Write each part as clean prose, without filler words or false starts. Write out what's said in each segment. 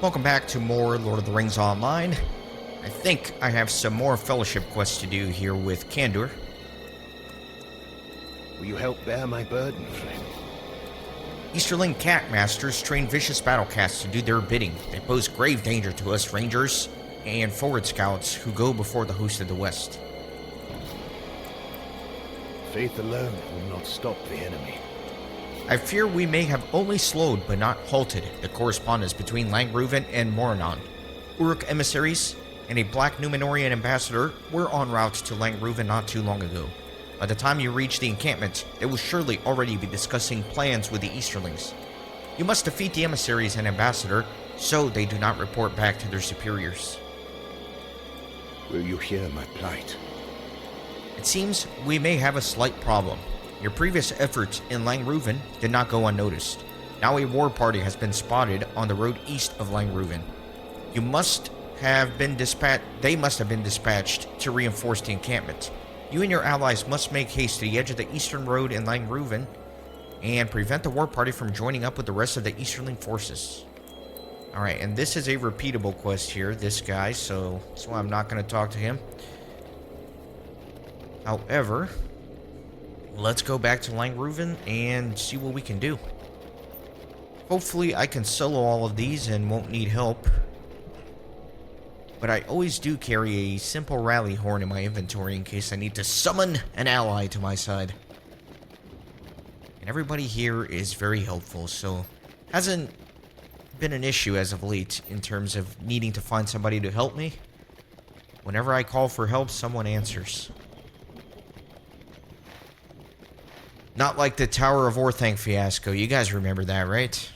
Welcome back to more Lord of the Rings Online. I think I have some more fellowship quests to do here with Candor. Will you help bear my burden, friend? Easterling cat masters train vicious battle cats to do their bidding. They pose grave danger to us rangers and forward scouts who go before the host of the west. Faith alone will not stop the enemy. I fear we may have only slowed but not halted the correspondence between Langreuven and Morannon. Uruk emissaries and a black Numenorian ambassador were en route to Langreuven not too long ago. By the time you reach the encampment, they will surely already be discussing plans with the Easterlings. You must defeat the emissaries and ambassador so they do not report back to their superiors. Will you hear my plight? It seems we may have a slight problem. Your previous efforts in Langreuven did not go unnoticed. Now a war party has been spotted on the road east of Langreuven. They must have been dispatched to reinforce the encampment. You and your allies must make haste to the edge of the eastern road in Langreuven and prevent the war party from joining up with the rest of the Easterling forces. Alright, and this is a repeatable quest here, this guy, so that's why I'm not going to talk to him. However, let's go back to Langreuven and see what we can do. Hopefully I can solo all of these and won't need help. But I always do carry a simple rally horn in my inventory in case I need to summon an ally to my side. And everybody here is very helpful, so hasn't been an issue as of late in terms of needing to find somebody to help me. Whenever I call for help, someone answers. Not like the Tower of Orthanc fiasco. You guys remember that, right?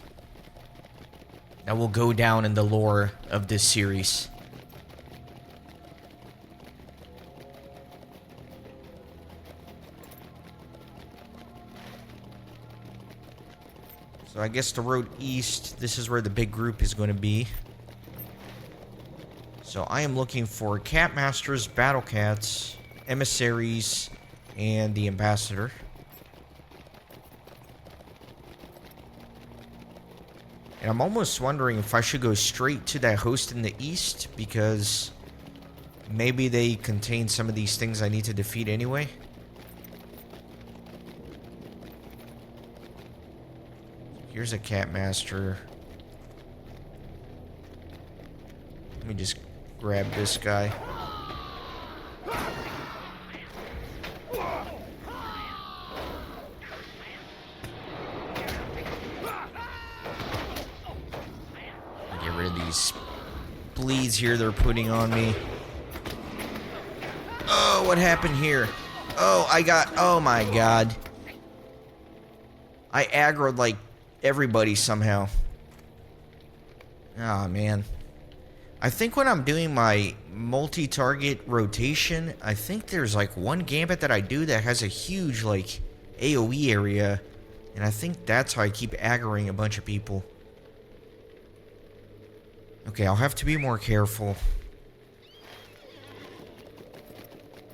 That will go down in the lore of this series. So I guess the road east, this is where the big group is going to be. So I am looking for cat masters, battle cats, emissaries, and the ambassador. And I'm almost wondering if I should go straight to that host in the east, because maybe they contain some of these things I need to defeat anyway. Here's a cat master. Let me just grab this guy. These bleeds here they're putting on me. Oh, what happened here? Oh my god. I aggroed like everybody somehow. Oh man. I think when I'm doing my multi-target rotation, I think there's like one gambit that I do that has a huge like AoE area, and I think that's how I keep aggroing a bunch of people. Okay, I'll have to be more careful.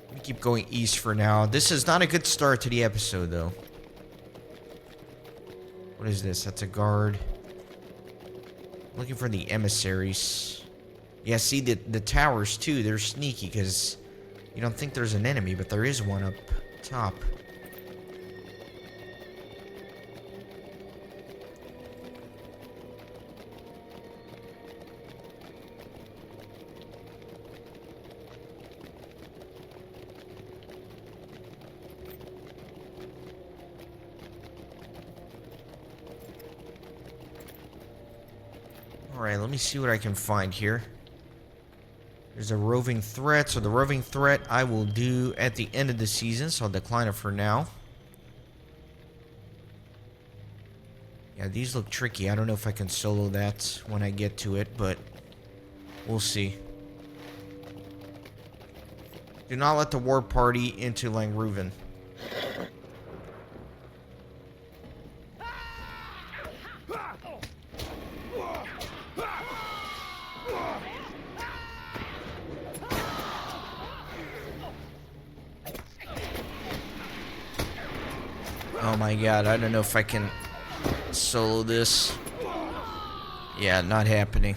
Let me keep going east for now. This is not a good start to the episode, though. What is this? That's a guard. I'm looking for the emissaries. Yeah, see, the towers, too, they're sneaky, because you don't think there's an enemy, but there is one up top. Alright, let me see what I can find here. There's a roving threat, so the roving threat I will do at the end of the season, so I'll decline it for now. Yeah, these look tricky. I don't know if I can solo that when I get to it, but we'll see. Do not let the war party into Langreuven. Oh my god, I don't know if I can solo this. Yeah, not happening.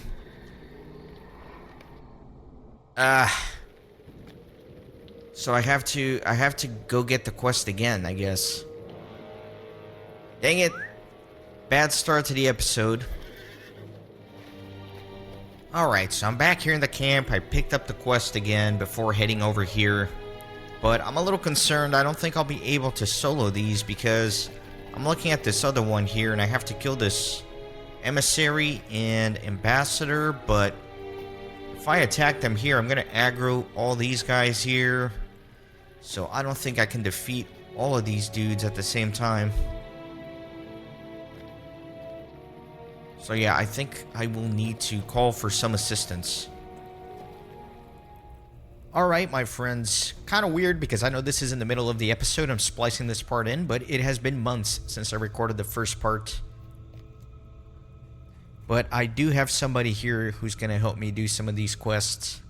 So I have to go get the quest again, I guess. Dang it. Bad start to the episode. Alright, so I'm back here in the camp. I picked up the quest again before heading over here. But I'm a little concerned. I don't think I'll be able to solo these because I'm looking at this other one here and I have to kill this emissary and ambassador. But if I attack them here, I'm going to aggro all these guys here. So I don't think I can defeat all of these dudes at the same time. So yeah, I think I will need to call for some assistance. Alright, my friends. Kind of weird because I know this is in the middle of the episode. I'm splicing this part in, but it has been months since I recorded the first part. But I do have somebody here who's going to help me do some of these quests.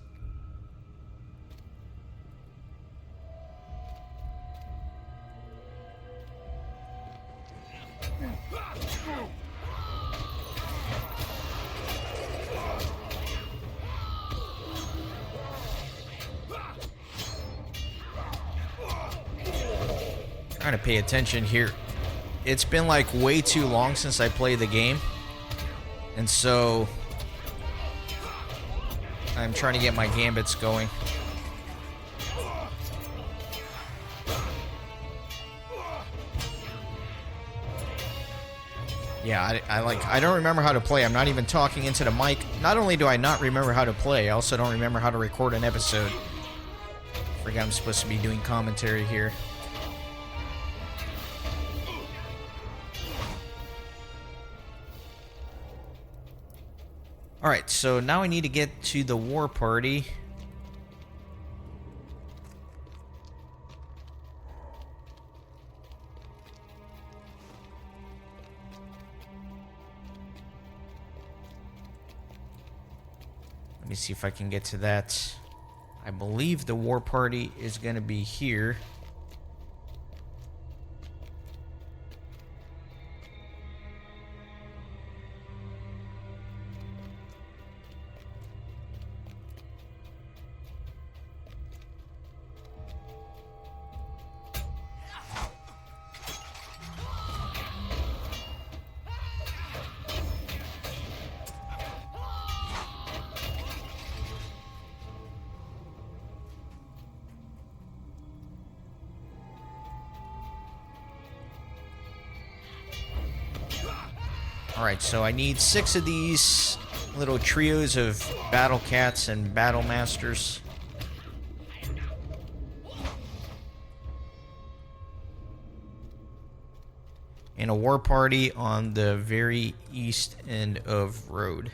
Trying to pay attention here. It's been like way too long since I played the game. And so I'm trying to get my gambits going. Yeah, I don't remember how to play. I'm not even talking into the mic. Not only do I not remember how to play, I also don't remember how to record an episode. Forgot I'm supposed to be doing commentary here. Alright, so now I need to get to the war party. Let me see if I can get to that. I believe the war party is going to be here. Alright, so I need 6 of these little trios of battle cats and battle masters. And a war party on the very east end of road.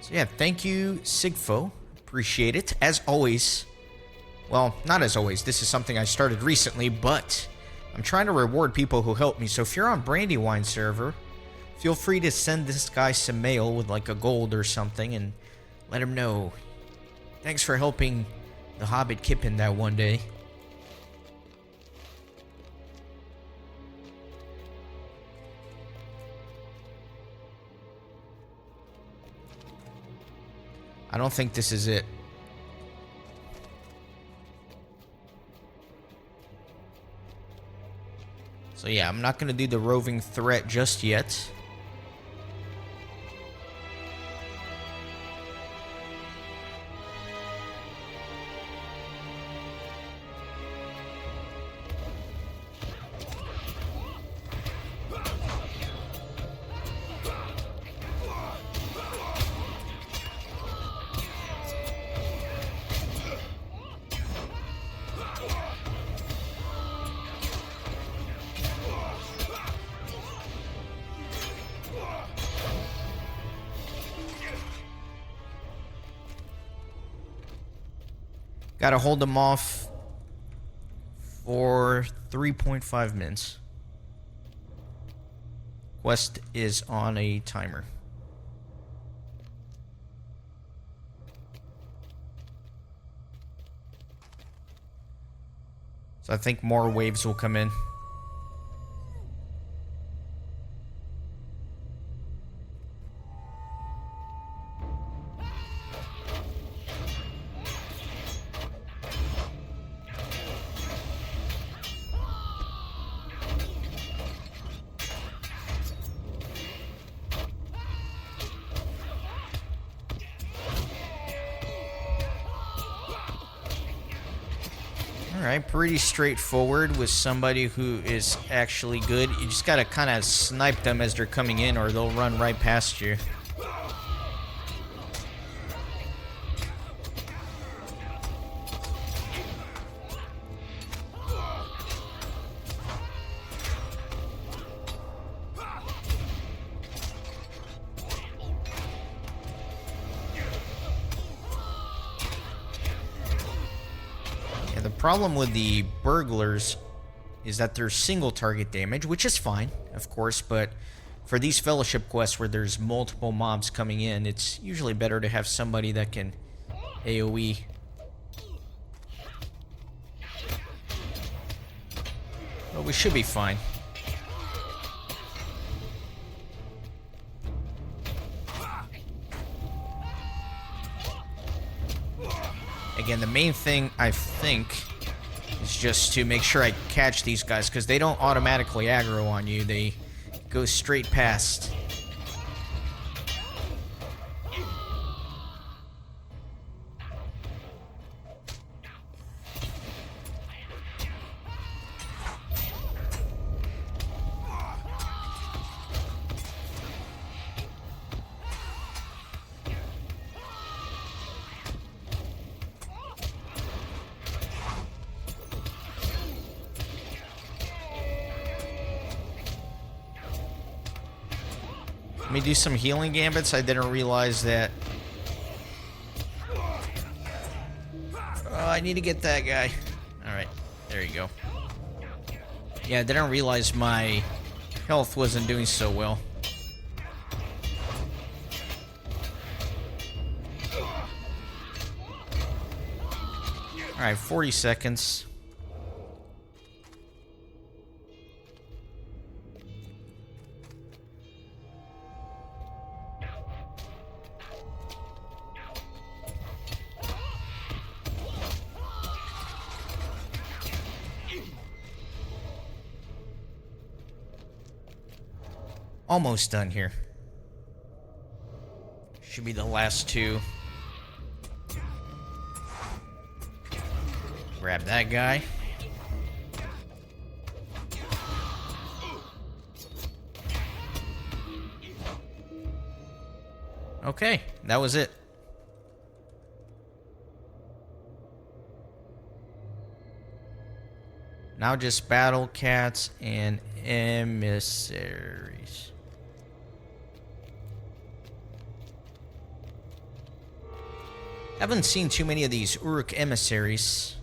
So yeah, thank you, Sigfo. Appreciate it. As always, well, not as always, this is something I started recently, but I'm trying to reward people who help me. So if you're on Brandywine server, feel free to send this guy some mail with like a gold or something and let him know. Thanks for helping the Hobbit Kippen that one day. I don't think this is it. So yeah, I'm not going to do the roving threat just yet. Gotta hold them off for 3.5 minutes. Quest is on a timer. So I think more waves will come in. Alright, pretty straightforward with somebody who is actually good. You just gotta kind of snipe them as they're coming in or they'll run right past you. The problem with the burglars is that they're single target damage, which is fine, of course, but for these fellowship quests where there's multiple mobs coming in, it's usually better to have somebody that can AoE. But we should be fine. Again, the main thing, I think, is just to make sure I catch these guys, because they don't automatically aggro on you. They go straight past. Let me do some healing gambits. I didn't realize that. Oh, I need to get that guy. Alright, there you go. Yeah, I didn't realize my health wasn't doing so well. Alright, 40 seconds. Almost done here. Should be the last two. Grab that guy. Okay, that was it. Now just battle cats and emissaries. Haven't seen too many of these Uruk emissaries.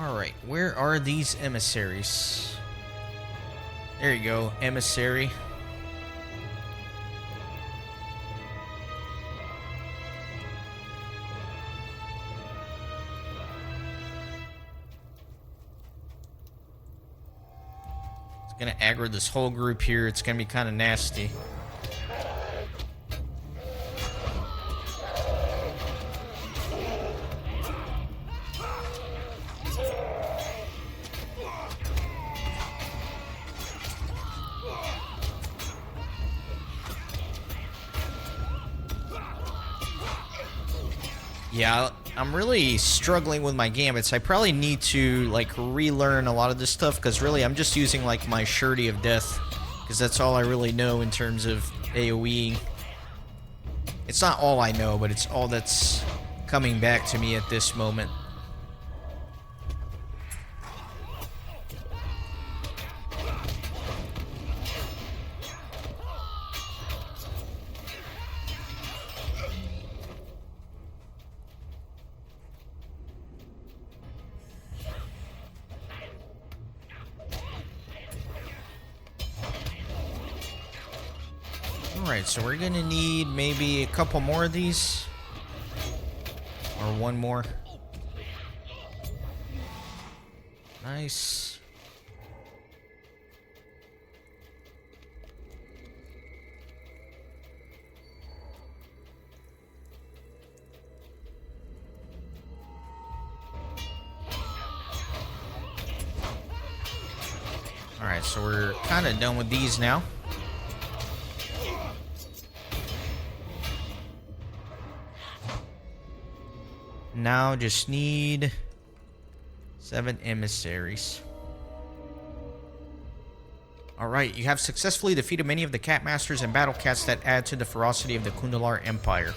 Alright, where are these emissaries? There you go, emissary. It's gonna aggro this whole group here. It's gonna be kind of nasty. Yeah, I'm really struggling with my gambits. I probably need to, like, relearn a lot of this stuff, because really I'm just using, like, my surety of death, because that's all I really know in terms of AoE. It's not all I know, but it's all that's coming back to me at this moment. Alright, so we're gonna need maybe a couple more of these. Or one more. Nice. Alright, so we're kind of done with these now. Now just need 7 emissaries. Alright, you have successfully defeated many of the cat masters and battle cats that add to the ferocity of the Kundalar Empire.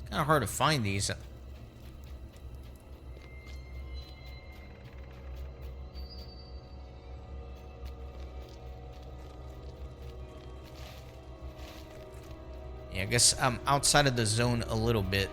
Kind of hard to find these. Yeah, I guess I'm outside of the zone a little bit.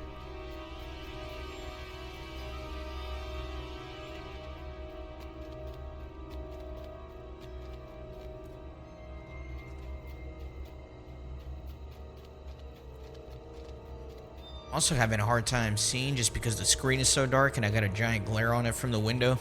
Also having a hard time seeing just because the screen is so dark and I got a giant glare on it from the window.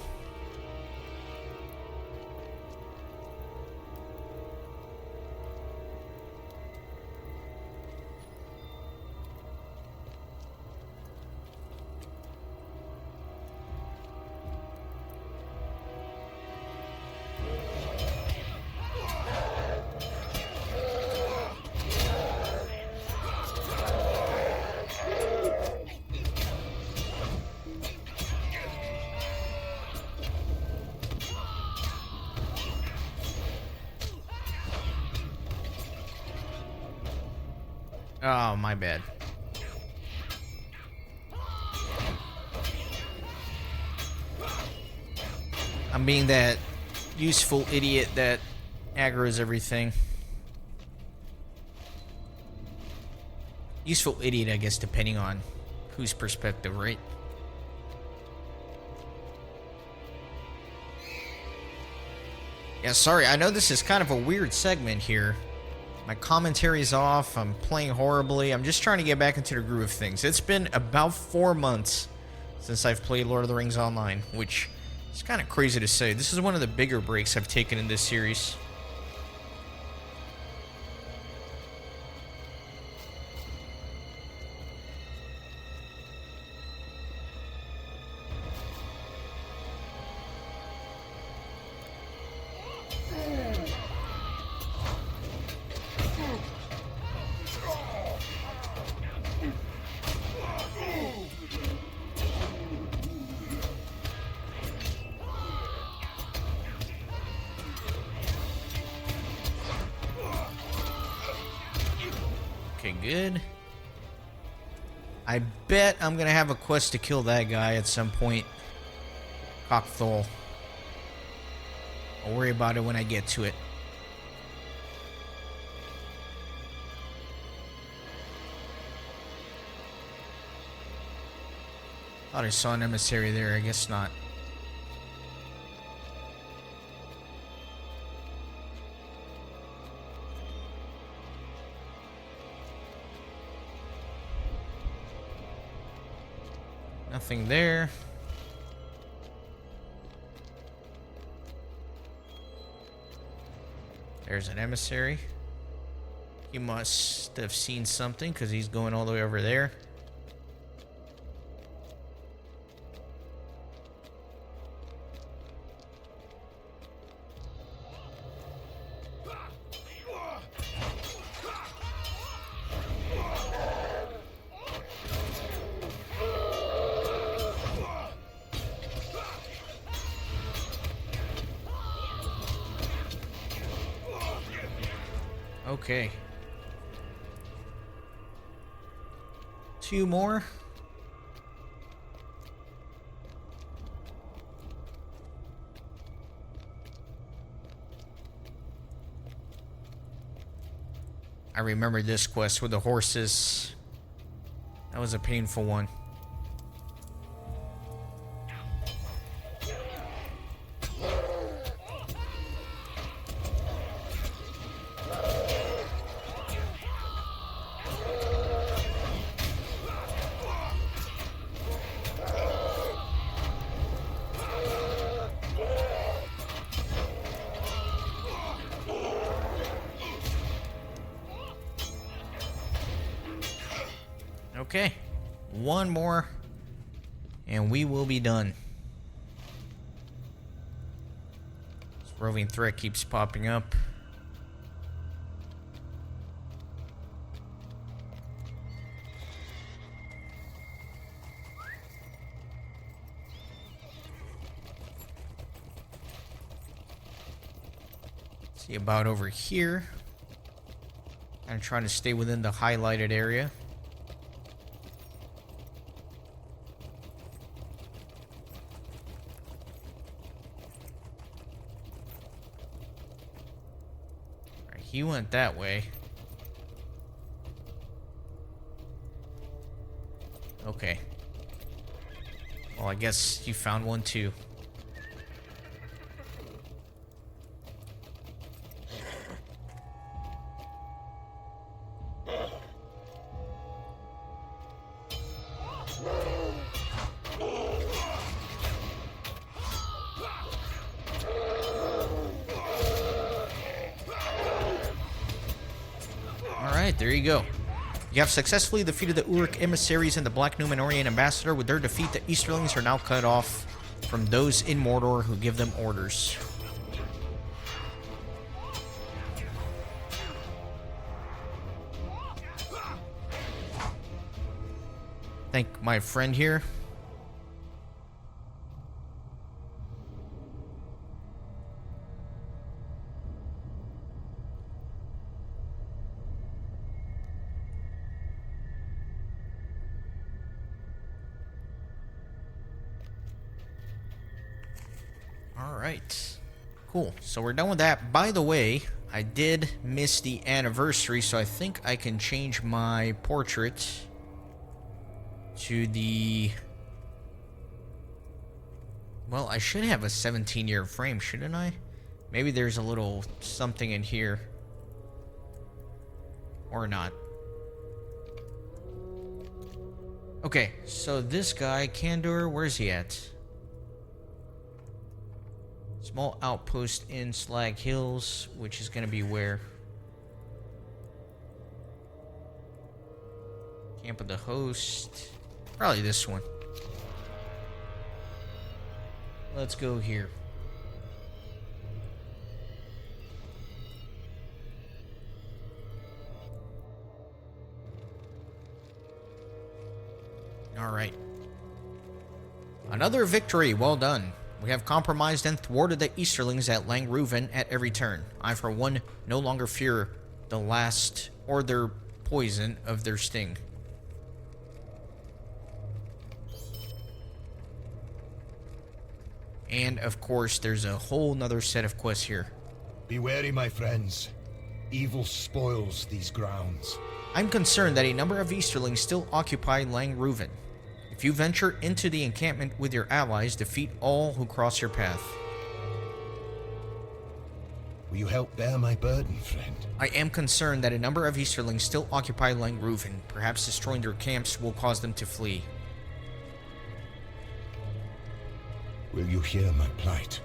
Oh, my bad. I'm being that useful idiot that aggroes everything. Useful idiot, I guess, depending on whose perspective, right? Yeah, sorry, I know this is kind of a weird segment here. My commentary's off, I'm playing horribly, I'm just trying to get back into the groove of things. It's been about 4 months since I've played Lord of the Rings Online, which is kind of crazy to say. This is one of the bigger breaks I've taken in this series. Okay, good. I bet I'm gonna have a quest to kill that guy at some point. Cockthole. I'll worry about it when I get to it. Thought I saw an emissary there, I guess not. Nothing there. There's an emissary. He must have seen something because he's going all the way over there. Okay. 2 more. I remember this quest with the horses. That was a painful one. Okay, 1 more, and we will be done. This roving threat keeps popping up. See about over here. I'm trying to stay within the highlighted area. He went that way. Okay. Well, I guess you found one too. Alright, there you go. You have successfully defeated the Uruk emissaries and the Black Numenorian ambassador. With their defeat, the Easterlings are now cut off from those in Mordor who give them orders. Thank my friend here. Alright, cool. So we're done with that. By the way, I did miss the anniversary, so I think I can change my portrait to the... Well, I should have a 17-year frame, shouldn't I? Maybe there's a little something in here. Or not. Okay, so this guy, Kandor, where's he at? Small outpost in Slag Hills, which is going to be where? Camp of the Host. Probably this one. Let's go here. Alright. Another victory, well done. We have compromised and thwarted the Easterlings at Langreuven at every turn. I, for one, no longer fear the last or their poison of their sting. And, of course, there's a whole nother set of quests here. Be wary, my friends. Evil spoils these grounds. I'm concerned that a number of Easterlings still occupy Langreuven. If you venture into the encampment with your allies, defeat all who cross your path. Will you help bear my burden, friend? I am concerned that a number of Easterlings still occupy Langreuven. Perhaps destroying their camps will cause them to flee. Will you hear my plight?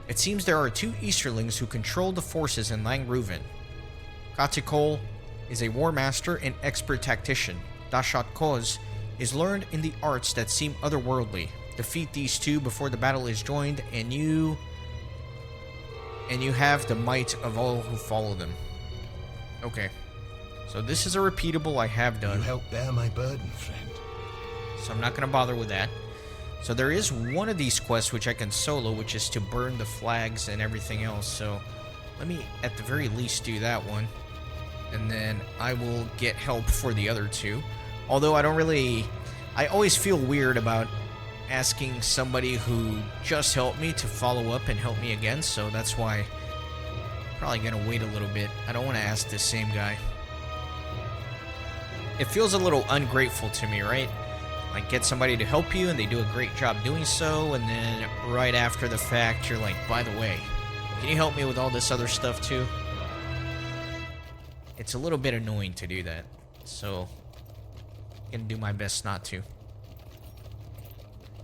It seems there are two Easterlings who control the forces in Langreuven. Katikol is a war master and expert tactician. Dashat Koz is learned in the arts that seem otherworldly. Defeat these two before the battle is joined, and you have the might of all who follow them. Okay. So this is a repeatable I have done. You help bear my burden, friend. So I'm not going to bother with that. So there is one of these quests which I can solo, which is to burn the flags and everything else. So let me at the very least do that one. And then I will get help for the other two. Although I always feel weird about asking somebody who just helped me to follow up and help me again. So that's why I'm probably going to wait a little bit. I don't want to ask this same guy. It feels a little ungrateful to me, right? Like, get somebody to help you and they do a great job doing so, and then right after the fact you're like, by the way, can you help me with all this other stuff too? It's a little bit annoying to do that, so I'm gonna do my best not to.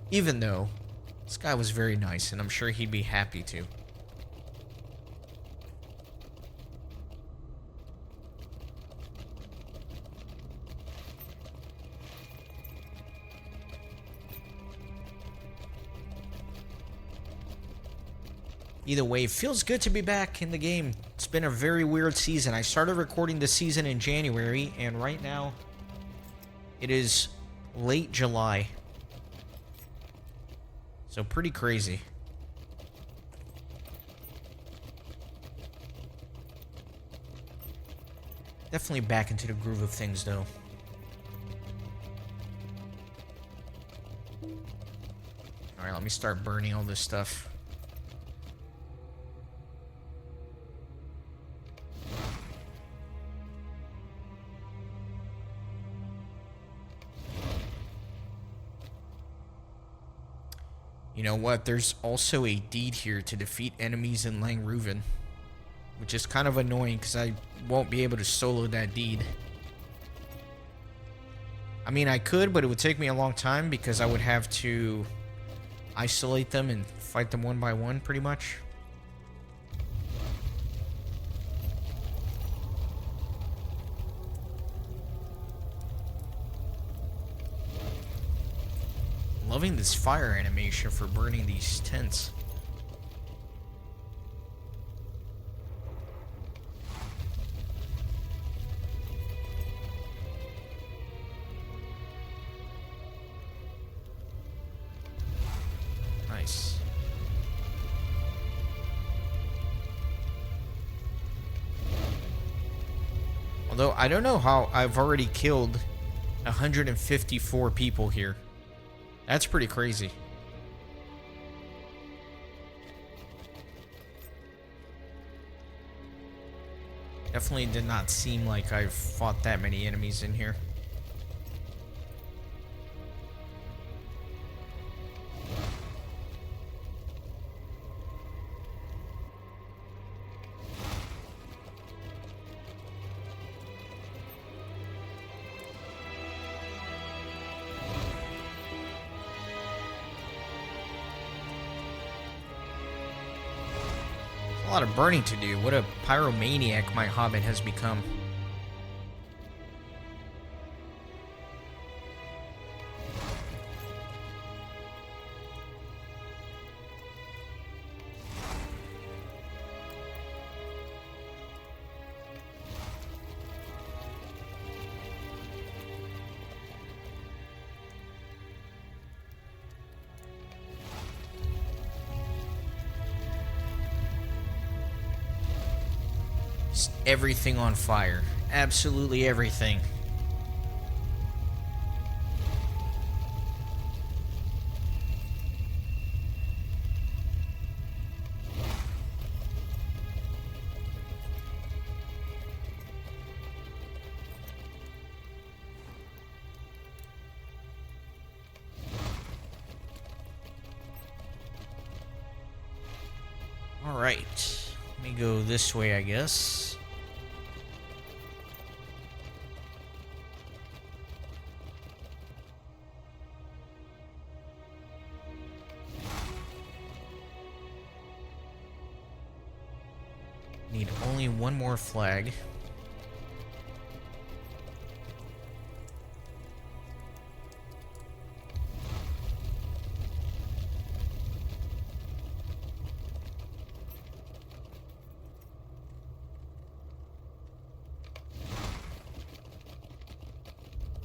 Even though this guy was very nice and I'm sure he'd be happy to. Either way, it feels good to be back in the game. It's been a very weird season. I started recording this season in January, and right now, it is late July. So pretty crazy. Definitely back into the groove of things, though. Alright, let me start burning all this stuff. You know what? There's also a deed here to defeat enemies in Langreuven, which is kind of annoying because I won't be able to solo that deed. I mean, I could, but it would take me a long time because I would have to isolate them and fight them one by one, pretty much. Loving this fire animation for burning these tents. Nice. Although I don't know how I've already killed 154 people here. That's pretty crazy. Definitely did not seem like I've fought that many enemies in here. A lot of burning to do. What a pyromaniac my hobbit has become. Everything on fire. Absolutely everything. All right. Let me go this way, I guess. Need only one more flag.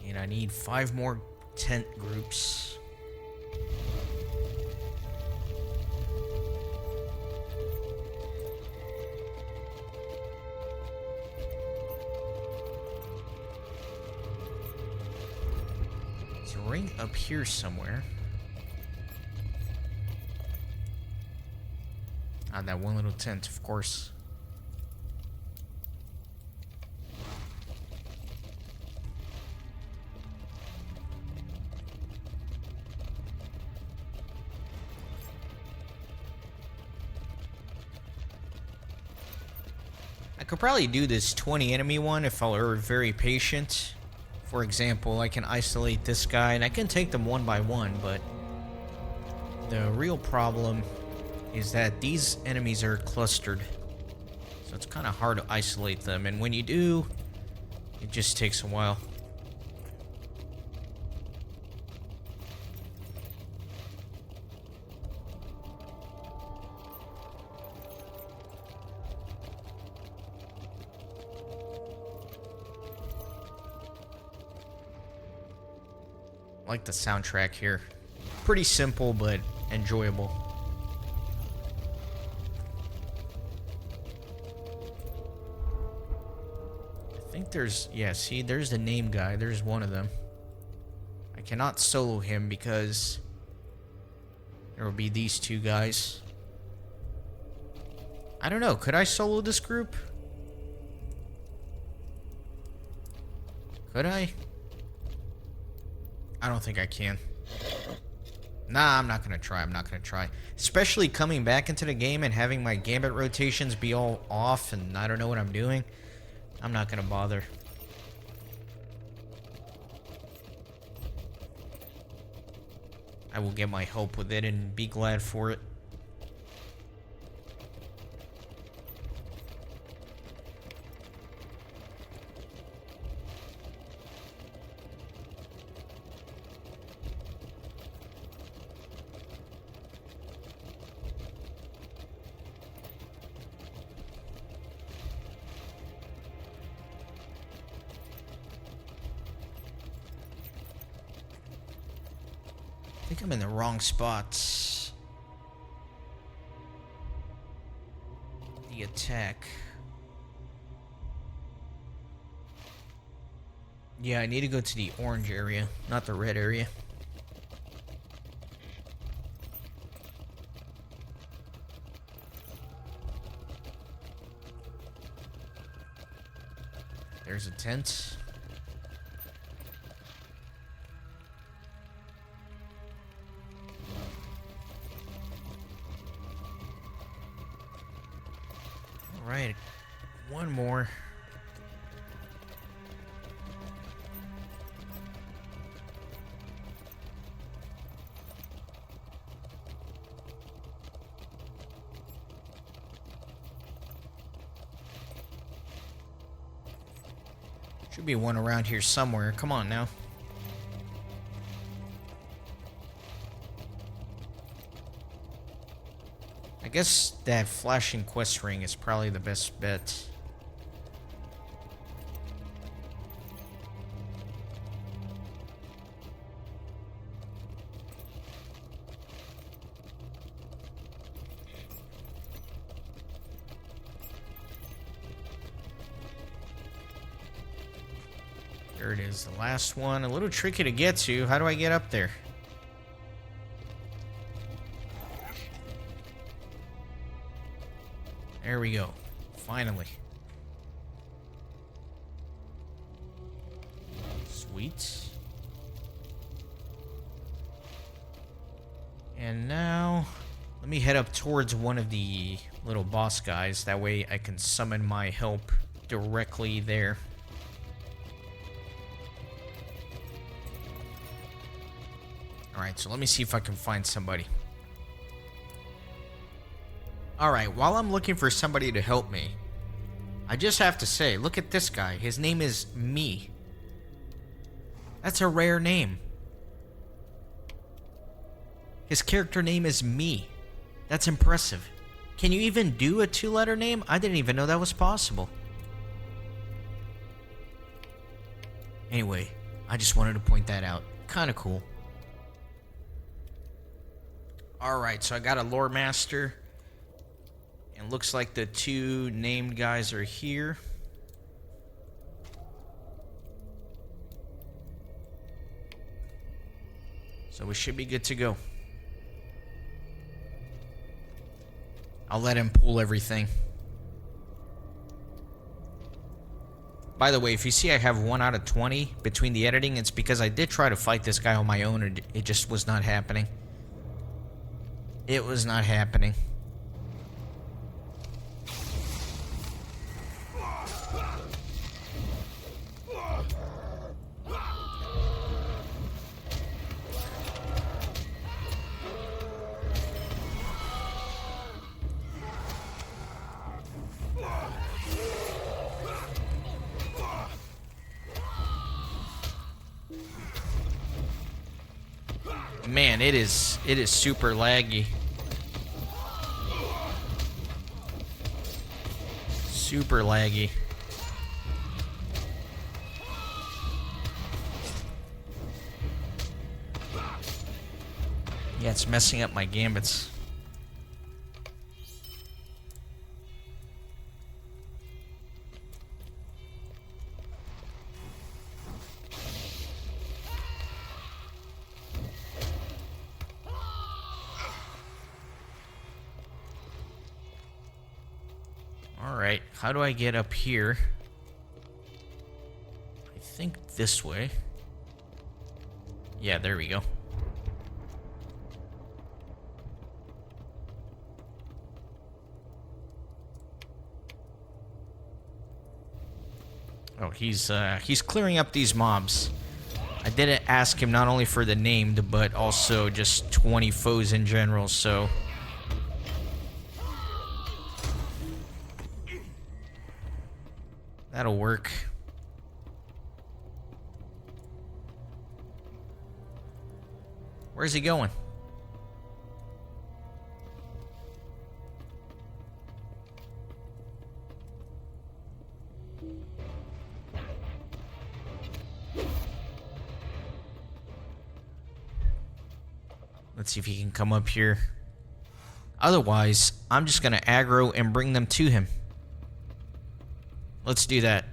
And I need 5 more tent groups. There's a ring up here somewhere. Ah, that one little tent, of course. I could probably do this 20 enemy one if I were very patient. For example, I can isolate this guy and I can take them one by one, but the real problem is that these enemies are clustered. So it's kind of hard to isolate them, and when you do, it just takes a while. I like the soundtrack here. Pretty simple, but enjoyable. I think there's... yeah, see, there's the name guy. There's one of them. I cannot solo him because there will be these two guys. I don't know. Could I solo this group? Could I? I don't think I can. Nah, I'm not gonna try. I'm not gonna try. Especially coming back into the game and having my gambit rotations be all off and I don't know what I'm doing. I'm not gonna bother. I will get my help with it and be glad for it. I think I'm in the wrong spots. The attack. Yeah, I need to go to the orange area, not the red area. There's a tent. Alright, one more. Should be one around here somewhere. Come on now. I guess that flashing quest ring is probably the best bet. There it is, the last one. A little tricky to get to. How do I get up there? There we go. Finally. Sweet. And now, let me head up towards one of the little boss guys. That way I can summon my help directly there. Alright, so let me see if I can find somebody. Alright, while I'm looking for somebody to help me, I just have to say, look at this guy. His name is Me. That's a rare name. His character name is Me. That's impressive. Can you even do a 2-letter name? I didn't even know that was possible. Anyway, I just wanted to point that out. Kind of cool. Alright, so I got a lore master. And looks like the 2 named guys are here. So we should be good to go. I'll let him pull everything. By the way, if you see I have 1 out of 20 between the editing, it's because I did try to fight this guy on my own and it just was not happening. It was not happening. Man, it is super laggy. Super laggy. Yeah, it's messing up my gambits. Alright, how do I get up here? I think this way. Yeah, there we go. Oh, he's clearing up these mobs. I didn't ask him not only for the named, but also just 20 foes in general, so... That'll work. Where's he going? Let's see if he can come up here. Otherwise, I'm just gonna aggro and bring them to him. Let's do that.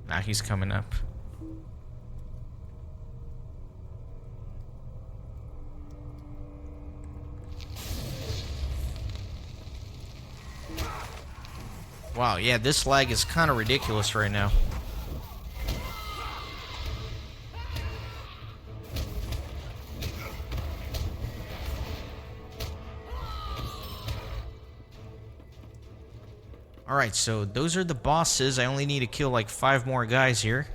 Nah, he's coming up. Wow, yeah, this lag is kind of ridiculous right now. Alright, so those are the bosses. I only need to kill like 5 more guys here,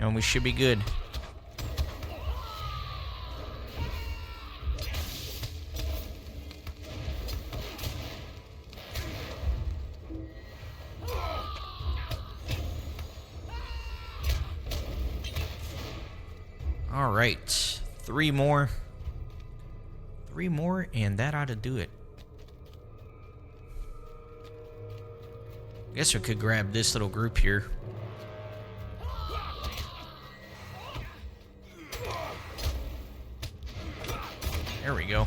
and we should be good. Alright, 3 more. 3 more, and that ought to do it. I guess we could grab this little group here. There we go.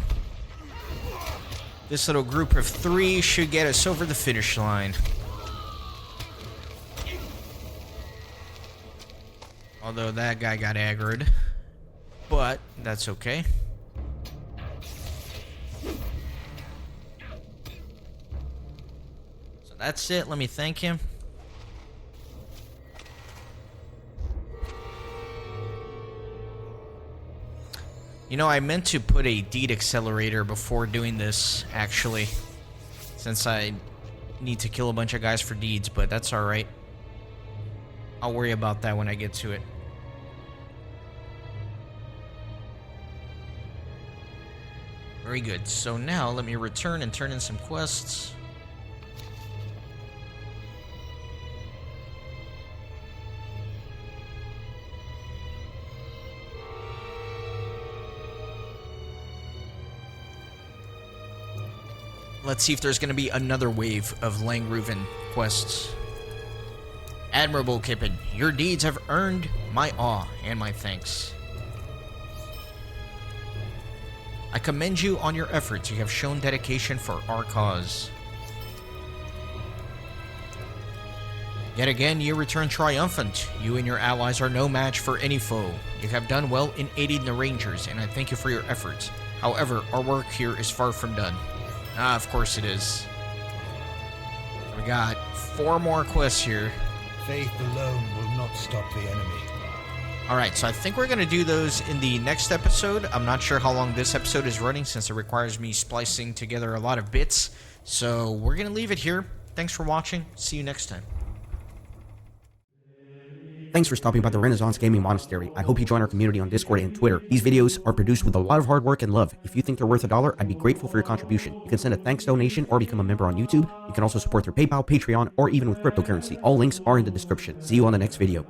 This little group of 3 should get us over the finish line. Although that guy got aggroed. But that's okay. That's it. Let me thank him. You know, I meant to put a deed accelerator before doing this, actually. Since I need to kill a bunch of guys for deeds, but that's alright. I'll worry about that when I get to it. Very good. So now let me return and turn in some quests. Let's see if there's going to be another wave of Langruven quests. Admirable, Kippen. Your deeds have earned my awe and my thanks. I commend you on your efforts. You have shown dedication for our cause. Yet again, you return triumphant. You and your allies are no match for any foe. You have done well in aiding the Rangers, and I thank you for your efforts. However, our work here is far from done. Ah, of course it is. We got 4 more quests here. Faith alone will not stop the enemy. Alright, so I think we're going to do those in the next episode. I'm not sure how long this episode is running since it requires me splicing together a lot of bits. So we're going to leave it here. Thanks for watching. See you next time. Thanks for stopping by the Renaissance Gaming Monastery. I hope you join our community on Discord and Twitter. These videos are produced with a lot of hard work and love. If you think they're worth $1, I'd be grateful for your contribution. You can send a thanks donation or become a member on YouTube. You can also support through PayPal, Patreon, or even with cryptocurrency. All links are in the description. See you on the next video.